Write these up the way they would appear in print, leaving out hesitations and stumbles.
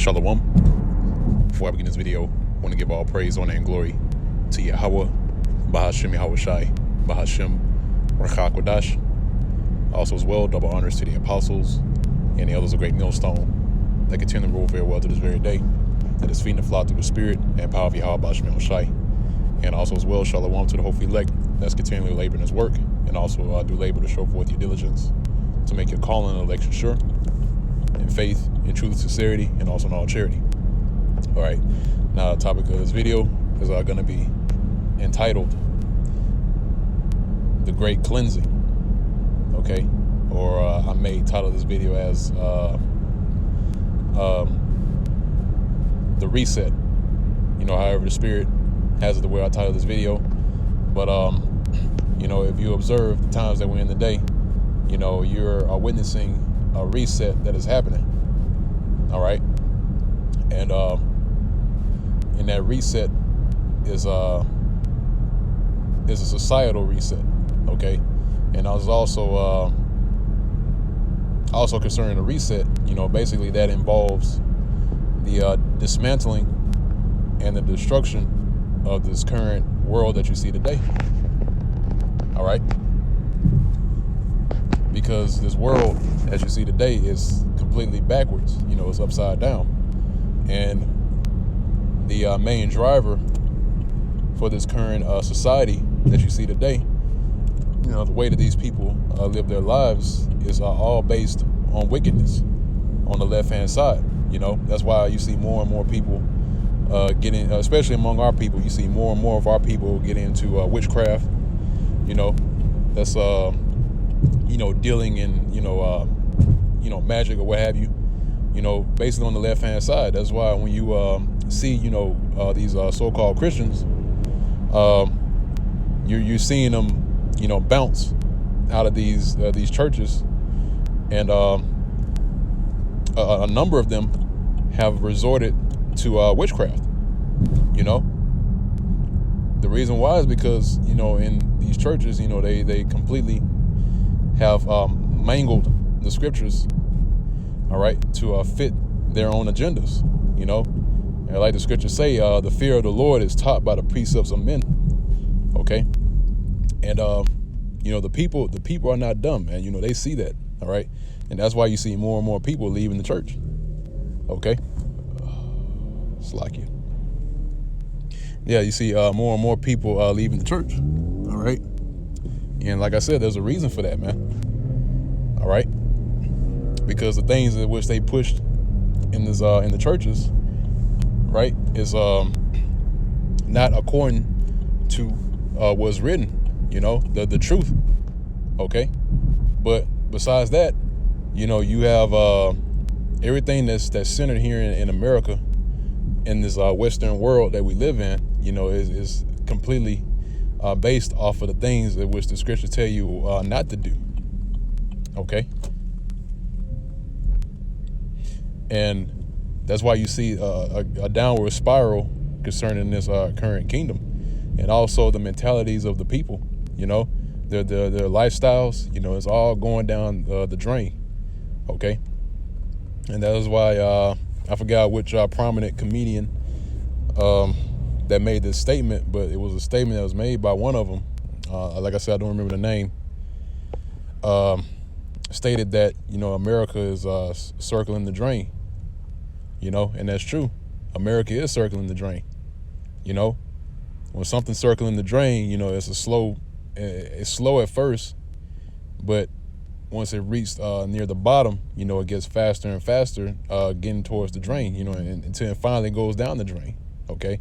Shalom. Before I begin this video, I want to give all praise, honor, and glory to Yahweh, Bahashem Yahweh Shai, Bahashem Rakha Kodash. Also as well, double honors to the apostles and the elders of Great Millstone that continue to rule very well to this very day, that is feeding the flock through the spirit and power of Yahweh Bahashem Yahweh Shai. And also as well, Shalom to the hopefully elect that's continually laboring his work, and also do labor to show forth your diligence to make your calling and election sure, in faith, in truth, sincerity, and also in all charity. All right, now the topic of this video is going to be entitled The Great Cleansing, okay? Or I may title this video as The Reset. You know, however the Spirit has it the way I title this video. But, you know, if you observe the times that we're in today, you know, you're witnessing a reset that is happening. All right. And that reset is a societal reset. Okay. And I was also concerning the reset, you know, basically that involves the dismantling and the destruction of this current world that you see today. All right. Because this world, as you see today, is completely backwards. You know, it's upside down. And the main driver for this current society that you see today, you know, the way that these people live their lives is all based on wickedness on the left-hand side. You know, that's why you see more and more people getting, especially among our people, you see more and more of our people get into witchcraft. You know, that's you know, dealing in, you know, magic or what have you, you know, basically on the left-hand side. That's why when you see, you know, these so-called Christians, you're seeing them, you know, bounce out of these churches, and a number of them have resorted to witchcraft. You know, the reason why is because, you know, in these churches, you know, they completely have mangled the scriptures, all right, to fit their own agendas, you know. And like the scriptures say, the fear of the Lord is taught by the precepts of men, okay. And you know, the people are not dumb, and you know, they see that, all right. And that's why you see more and more people leaving the church, okay. Slack you. Yeah, you see more and more people leaving the church, all right. And like I said, there's a reason for that, man. All right, because the things in which they pushed in this in the churches, right, is not according to what's written. You know, the truth. Okay, but besides that, you know, you have everything that's centered here in America, in this Western world that we live in. You know, is completely based off of the things in which the scriptures tell you not to do. Okay. And that's why you see a downward spiral concerning this current kingdom, and also the mentalities of the people. You know, their lifestyles. You know, it's all going down the drain. Okay. And that is why I forgot which prominent comedian that made this statement, but it was a statement that was made by one of them. Like I said, I don't remember the name. Stated that, you know, America is circling the drain. You know, and that's true. America is circling the drain. You know, when something's circling the drain, you know, it's slow at first, but once it reaches near the bottom, you know, it gets faster and faster, getting towards the drain, you know, until it finally goes down the drain. Okay.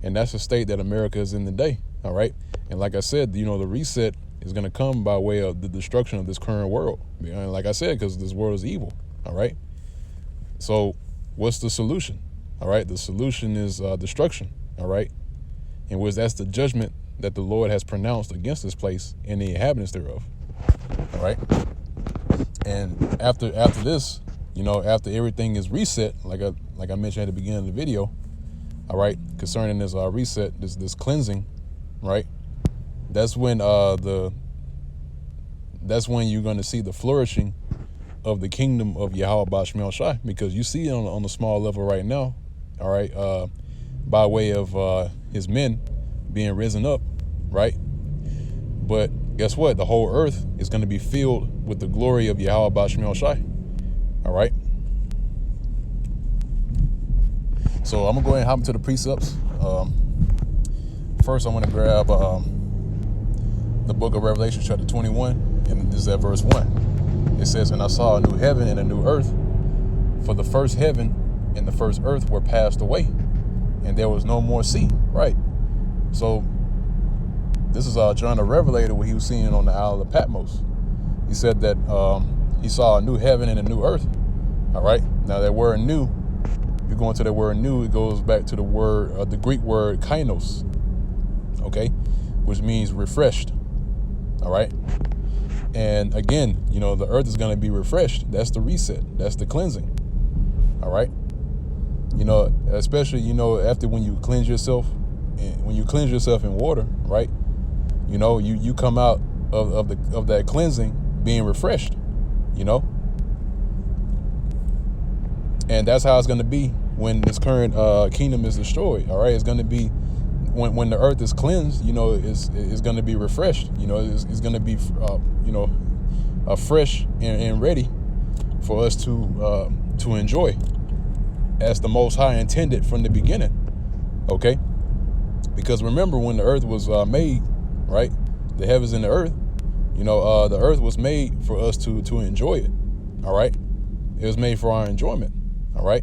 And that's the state that America is in today. All right. And like I said, you know, the reset is going to come by way of the destruction of this current world. And like I said, because this world is evil. All right. So what's the solution? All right. The solution is destruction. All right. And that's the judgment that the Lord has pronounced against this place and the inhabitants thereof. All right. And after this, you know, after everything is reset, like I mentioned at the beginning of the video, all right, concerning this reset, this cleansing, right? That's when you're going to see the flourishing of the kingdom of Yahweh Bashmel Shai, because you see it on a small level right now, all right, by way of his men being risen up, right? But guess what? The whole earth is going to be filled with the glory of Yahweh Bashmel Shai, all right? So I'm going to go ahead and hop into the precepts. First, I'm going to grab the book of Revelation, chapter 21, and this is at verse 1. It says, "And I saw a new heaven and a new earth, for the first heaven and the first earth were passed away, and there was no more sea." Right. So this is John the Revelator, what he was seeing on the Isle of Patmos. He said that he saw a new heaven and a new earth. All right. Now that word new, if you go into that word new, it goes back to the word, the Greek word kainos, okay, which means refreshed. All right. And again, you know, the earth is going to be refreshed. That's the reset. That's the cleansing. All right. You know, especially, you know, after when you cleanse yourself, when you cleanse yourself in water, right? You know, you come out of that cleansing being refreshed, you know. And that's how it's going to be when this current kingdom is destroyed. All right. It's going to be when the earth is cleansed, you know, it's going to be refreshed. You know, it's going to be, you know, fresh and ready for us to enjoy, as the Most High intended from the beginning. Okay. Because remember, when the earth was made, right, the heavens and the earth, you know, the earth was made for us to enjoy it. All right. It was made for our enjoyment. All right.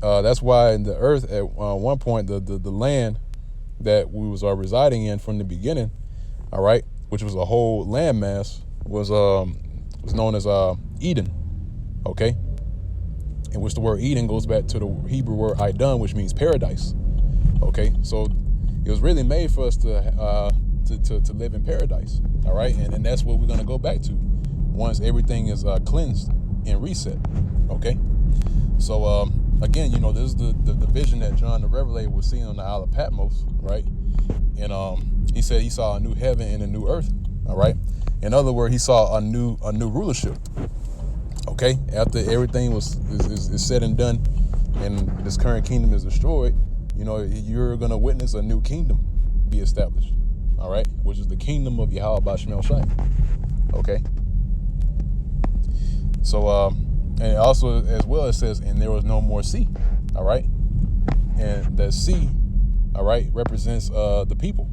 That's why the earth at one point, the land that we was residing in from the beginning, all right, which was a whole landmass, was known as Eden, okay, in which the word Eden goes back to the Hebrew word Idun, which means paradise, okay. So it was really made for us to live in paradise, all right, and that's what we're gonna go back to once everything is cleansed and reset, okay. So again, you know, this is the vision that John the Revelator was seeing on the Isle of Patmos, right? And he said he saw a new heaven and a new earth, all right? In other words, he saw a new rulership, okay? After everything is said and done and this current kingdom is destroyed, you know, you're going to witness a new kingdom be established, all right? Which is the kingdom of Yahweh Bashmel Shai, okay? So, and also, as well, it says, and there was no more sea, all right? And the sea, all right, represents the people,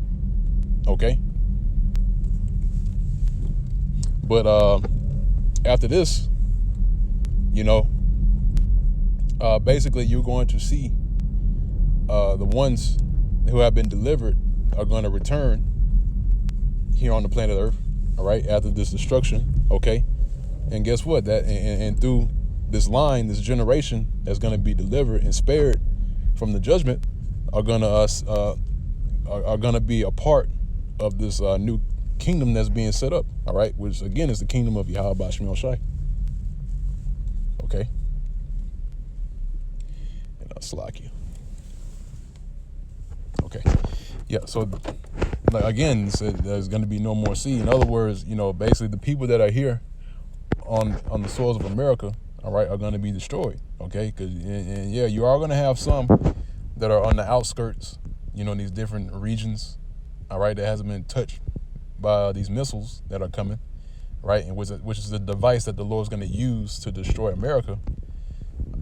okay? But after this, you know, basically you're going to see the ones who have been delivered are going to return here on the planet Earth, all right, after this destruction, okay? And guess what? That and through this line, this generation that's going to be delivered and spared from the judgment are going to be a part of this new kingdom that's being set up. All right, which again is the kingdom of Yahweh Bashmel Shai. Okay, and Slakia. Okay, yeah. So like, again, there's going to be no more sea. In other words, you know, basically the people that are here on the soils of America, all right, are going to be destroyed, okay? And yeah, you are going to have some that are on the outskirts, you know, in these different regions, all right, that hasn't been touched by these missiles that are coming, right? And which is the device that the Lord's going to use to destroy America.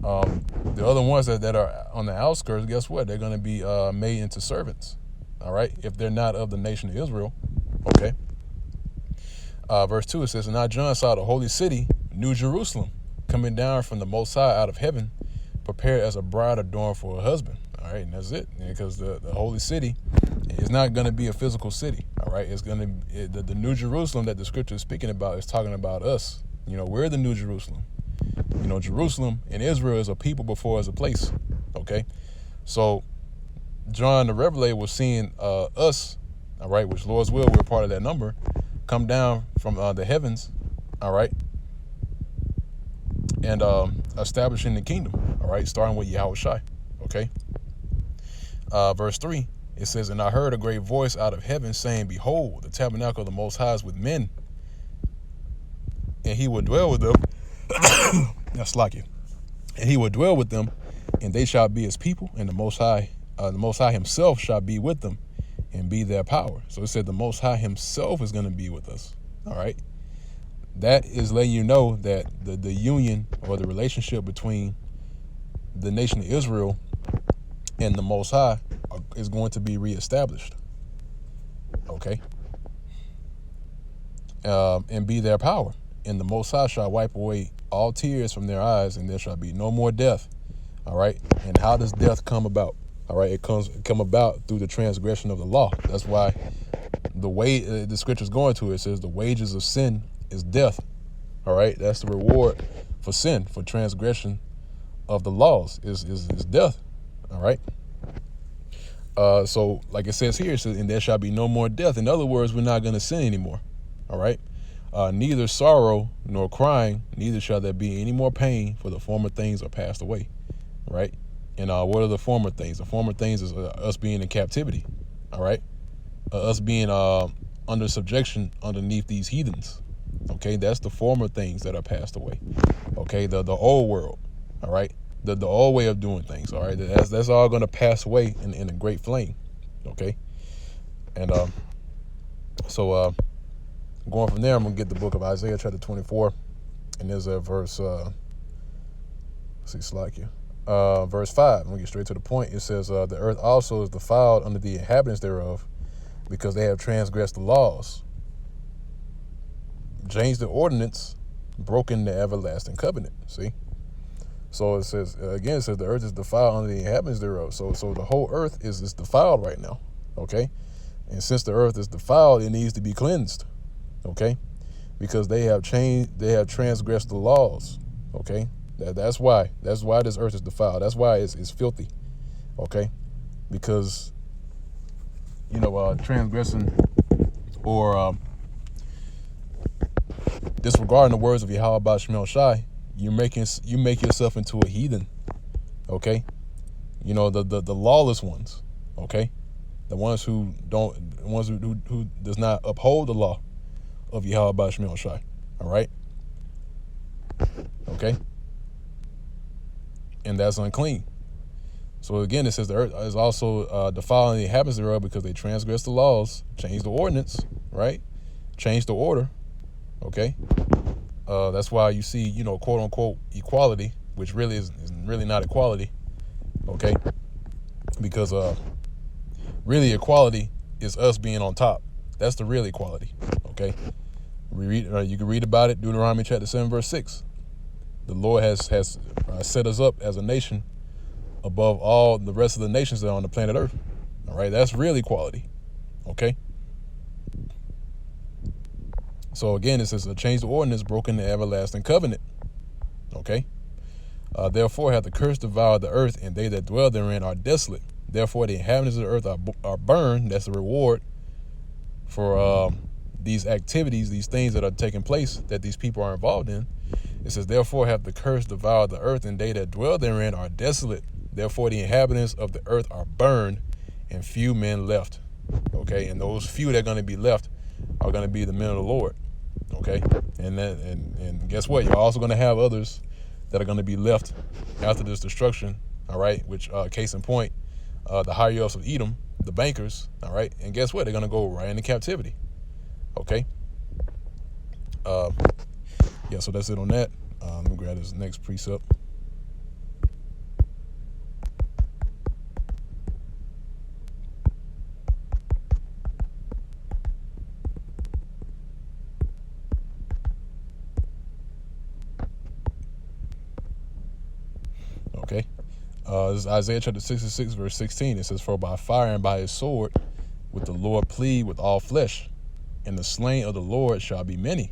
The other ones that are on the outskirts, guess what? They're going to be made into servants, all right, if they're not of the nation of Israel, okay? Verse 2, it says, "And I, John, saw the holy city, New Jerusalem, coming down from the Most High out of heaven, prepared as a bride adorned for her husband." All right, and that's it, because the holy city is not going to be a physical city. All right, it's going to the New Jerusalem that the scripture is speaking about is talking about us. You know, we're the New Jerusalem. You know, Jerusalem in Israel is a people before it's a place. Okay, so John the Revelator was seeing us. All right, which Lord's will, we're part of that number, come down from the heavens. All right. And establishing the kingdom, all right, starting with Yahweh Shai, okay? Verse 3, it says, "And I heard a great voice out of heaven saying, Behold, the tabernacle of the Most High is with men, and he will dwell with them, That's Slakia. And he will dwell with them, and they shall be his people, and the Most High himself shall be with them and be their power. So it said the Most High himself is going to be with us. All right. That is letting you know that the union or the relationship between the nation of Israel and the Most High is going to be reestablished. Okay. And be their power. And the Most High shall wipe away all tears from their eyes, and there shall be no more death. All right. And how does death come about? All right. It come about through the transgression of the law. That's why the way the scriptures go into it says the wages of sin is death. All right. That's the reward for sin, for transgression of the laws is death. All right. So like it says here, it says, and there shall be no more death. In other words, we're not going to sin anymore. All right. Neither sorrow nor crying, neither shall there be any more pain, for the former things are passed away. Right. And what are the former things? The former things is us being in captivity. All right. Us being under subjection underneath these heathens. Okay. That's the former things that are passed away. Okay. The old world. All right. The old way of doing things. All right. That's all going to pass away in a great flame. Okay. And so going from there, I'm going to get the book of Isaiah chapter 24. And there's a verse, let's see, Slakia. Verse 5, I'm going to get straight to the point. It says, the earth also is defiled under the inhabitants thereof, because they have transgressed the laws, changed the ordinance, broken the everlasting covenant. See? So it says, again, it says the earth is defiled under the inhabitants thereof. So the whole earth is defiled right now. Okay? And since the earth is defiled, it needs to be cleansed. Okay? Because they have transgressed the laws. Okay? That's why this earth is defiled. That's why it's filthy. Okay? Because, transgressing or disregarding the words of Yahweh Shemel Shai, you make yourself into a heathen. Okay? The lawless ones. Okay? The ones who does not uphold the law of Yahweh Shemel Shai. All right? Okay? And that's unclean. So again, it says the earth is also defiling the inhabitants thereof, because they transgress the laws, change the ordinance, right? Change the order. Okay? That's why you see, quote unquote equality, which really is really not equality. Okay? Because really equality is us being on top. That's the real equality. Okay? You can read about it, Deuteronomy chapter 7, verse 6. The Lord has set us up as a nation above all the rest of the nations that are on the planet Earth. All right, that's real equality. Okay. So again, it says, change the ordinance, broken the everlasting covenant. Okay. Therefore hath the curse devoured the earth, and they that dwell therein are desolate. Therefore the inhabitants of the earth are burned. That's the reward for these activities, these things that are taking place that these people are involved in. It says, therefore hath the curse devoured the earth, and they that dwell therein are desolate. Therefore the inhabitants of the earth are burned, and few men left. Okay, and those few that are going to be left are going to be the men of the Lord. Okay, and guess what? You're also going to have others that are going to be left after this destruction. All right, which case in point, the higher ups of Edom, the bankers. All right, and guess what? They're going to go right into captivity. Okay. Yeah, so that's it on that. Let me grab this next precept. Okay. This is Isaiah chapter 66, verse 16. It says, for by fire and by his sword would the Lord plead with all flesh, and the slain of the Lord shall be many.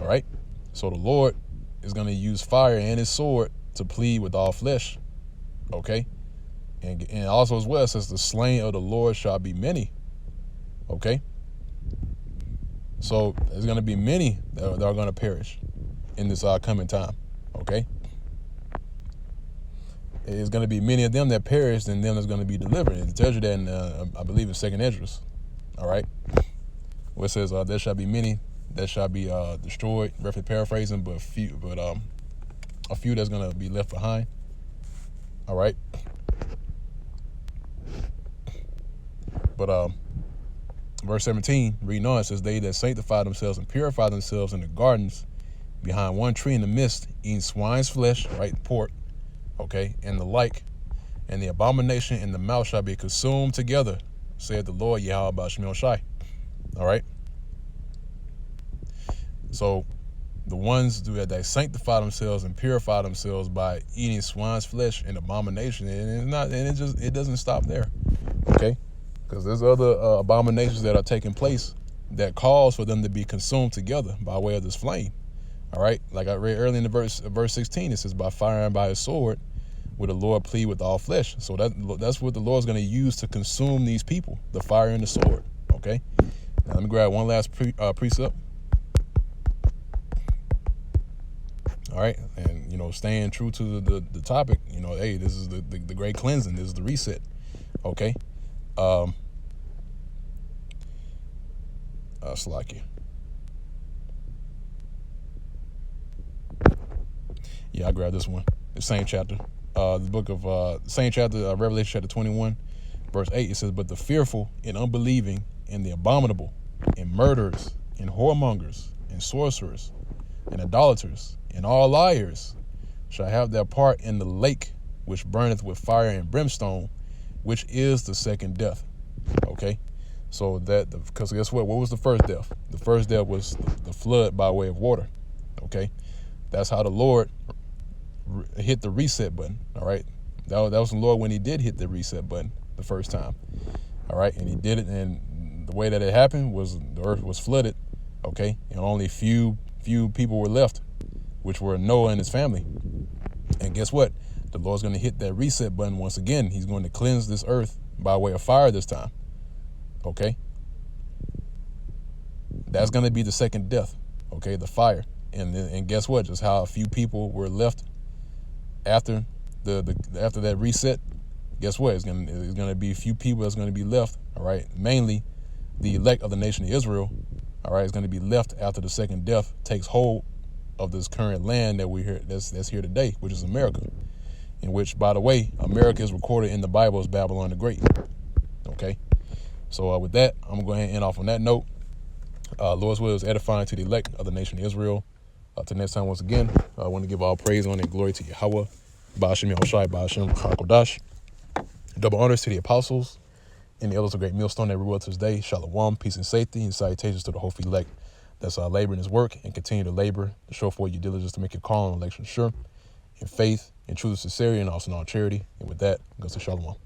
All right. So the Lord is going to use fire and his sword to plead with all flesh. Okay. And also as well, it says the slain of the Lord shall be many. Okay. So there's going to be many that are going to perish in this coming time. Okay. It's going to be many of them that perished, and them that's going to be delivered. It tells you that in, I believe, in 2nd Esdras. All right. Where it says, there shall be many that shall be destroyed. Roughly paraphrasing, but few. But a few that's going to be left behind. All right. But verse 17, reading on, it says, they that sanctify themselves and purify themselves in the gardens behind one tree in the midst, eating swine's flesh, right, pork, okay, and the like, and the abomination in the mouth shall be consumed together, said the Lord Yahweh Ba'Shem Shai. All right. So the ones that sanctify themselves and purify themselves by eating swine's flesh and abomination, and it doesn't stop there, okay? Because there's other abominations that are taking place that cause for them to be consumed together by way of this flame. All right, like I read earlier in the verse 16, it says, by fire and by his sword will the Lord plead with all flesh. So that's what the Lord's going to use to consume these people, the fire and the sword. Okay, now let me grab one last precept. All right, and staying true to the topic, hey, this is the great cleansing, this is the reset. Okay, Slacky. Yeah, I grabbed this one. The same chapter. The book of same chapter, Revelation chapter 21, verse 8. It says, but the fearful and unbelieving and the abominable and murderers and whoremongers and sorcerers and idolaters and all liars shall have their part in the lake which burneth with fire and brimstone, which is the second death. Okay, so because guess what? What was the first death? The first death was the flood by way of water. Okay, that's how the Lord hit the reset button. All right, that was the Lord when he did hit the reset button the first time. All right, and he did it, and the way that it happened was the earth was flooded. Okay, and only few people were left, which were Noah and his family. And guess what? The Lord's going to hit that reset button once again. He's going to cleanse this earth by way of fire this time. Okay, that's going to be the second death. Okay, the fire. And guess what? Just how a few people were left after after that reset. Guess what? It's gonna be a few people that's gonna be left. All right, mainly the elect of the nation of Israel. All right, it's gonna be left after the second death takes hold of this current land that we here that's here today, which is America. In which, by the way, America is recorded in the Bible as Babylon the Great. Okay, so with that, I'm gonna go ahead and end off on that note. Lord's will is edifying to the elect of the nation of Israel. Till next time, once again, I want to give all praise, honor, and glory to Yahweh, Ba'Shem Yahushai, Ba'Shem HaKodash. Double honors to the apostles and the elders of Great Millstone that rule to this day. Shalom, peace and safety, and salutations to the whole elect that's laboring his work and continue to labor to show forth your diligence to make your call and election sure, in faith, in truth and sincerity, and also in all charity. And with that, go to Shalom.